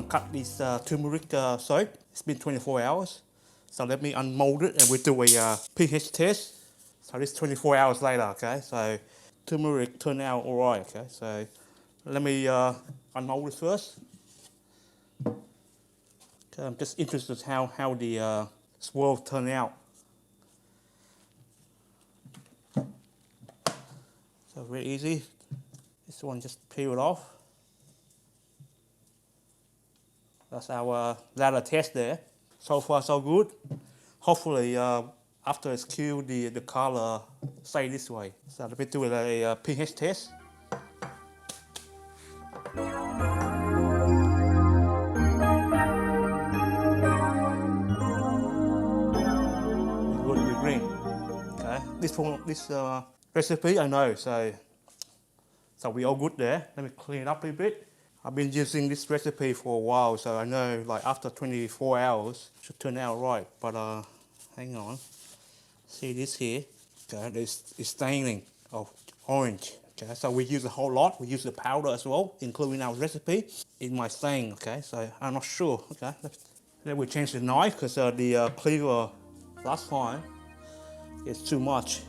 cut this turmeric soap. It's been 24 hours. So let me unmold it and we'll do a pH test. So this 24 hours later, okay? So turmeric turned out all right, okay? So let me unmold it first. Okay, I'm just interested how the swirls turn out. So very easy. This one just peel it off. That's our lather test there. So far so good. Hopefully after it's cured the color stay this way. So let me do a pH test. Good with green. Okay. This recipe I know, so we all good there. Let me clean it up a bit. I've been using this recipe for a while, so I know like after 24 hours it should turn out right. But hang on, see this here? Okay, there's staining of orange. Okay, so we use a whole lot. We use the powder as well, including our recipe. It might stain. Okay, so I'm not sure. Okay, then we change the knife because the cleaver last time is too much.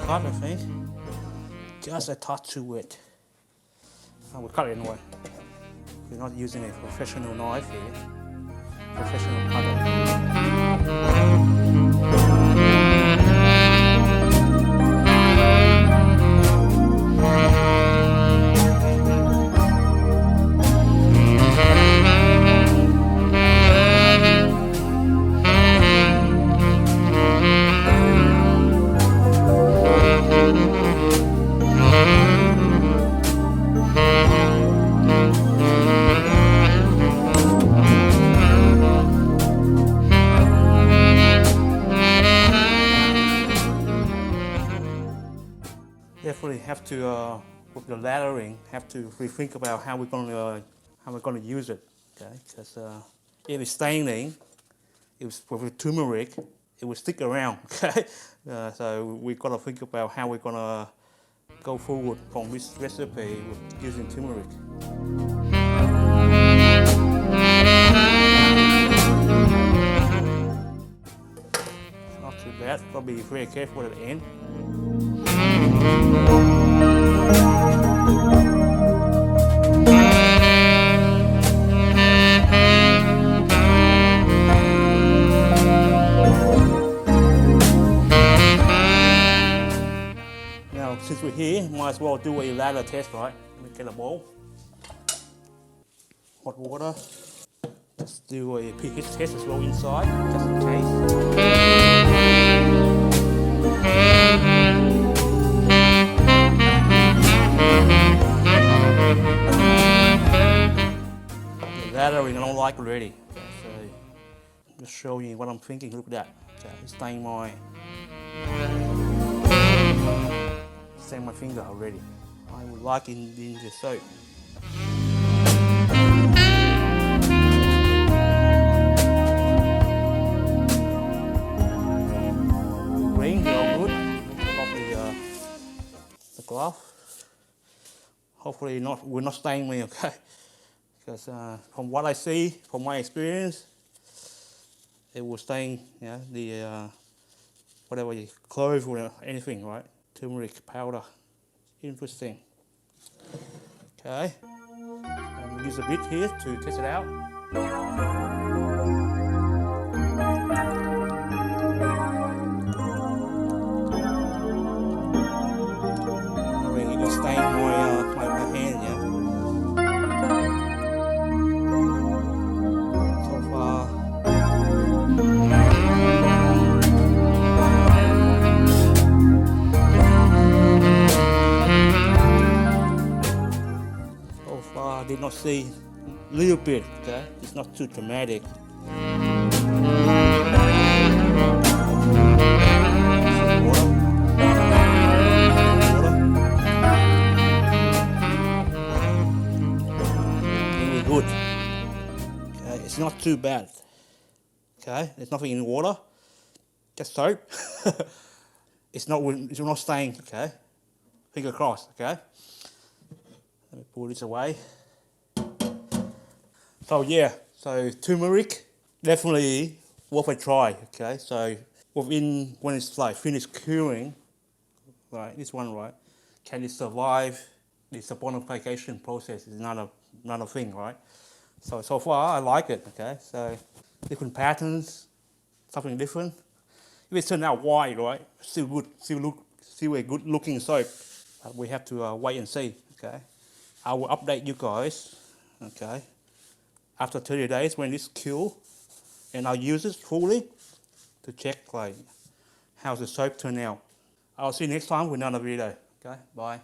I think just a touch too wet. We'll cut it anyway. We're not using a professional knife here. Professional cutter. Definitely have to, with the lathering, have to rethink about how we're going to use it, okay? Because if it's staining, it was with turmeric, it will stick around, okay? So we've got to think about how we're going to go forward from this recipe with using turmeric. It's not too bad. Got to be very careful at the end. Now, since we're here, might as well do a lather test, right? Let me get a bowl, hot water. Just do a pH test as well inside, just in case. Lathering I don't like already, okay, so just show you what I'm thinking. Look at that. Okay, stain my finger already. I would like in the soap. Green, all good. Take off the glove. Hopefully we're not staining me, okay? Because from what I see, from my experience, it will stain, the whatever you clove or anything, right? Turmeric powder. Interesting. Okay. We'll use a bit here to test it out. I mean, it stain my hand, yeah. Did not see a little bit, okay? It's not too dramatic. Really good. Okay, it's not too bad. Okay, there's nothing in the water. Just soap. It's not staying. Okay, finger crossed. Okay. Let me pull this away. So yeah, so turmeric, definitely worth a try. Okay, so when it's like finished curing, right, this one, right, can it survive the saponification process is another thing, right? So far I like it. Okay, so different patterns, something different. If it turns out white, right, still a good looking soap. But we have to wait and see. Okay, I will update you guys. Okay, after 30 days when it's cured, and I'll use it fully to check like how the soap turned out. I'll see you next time with another video. Okay, bye.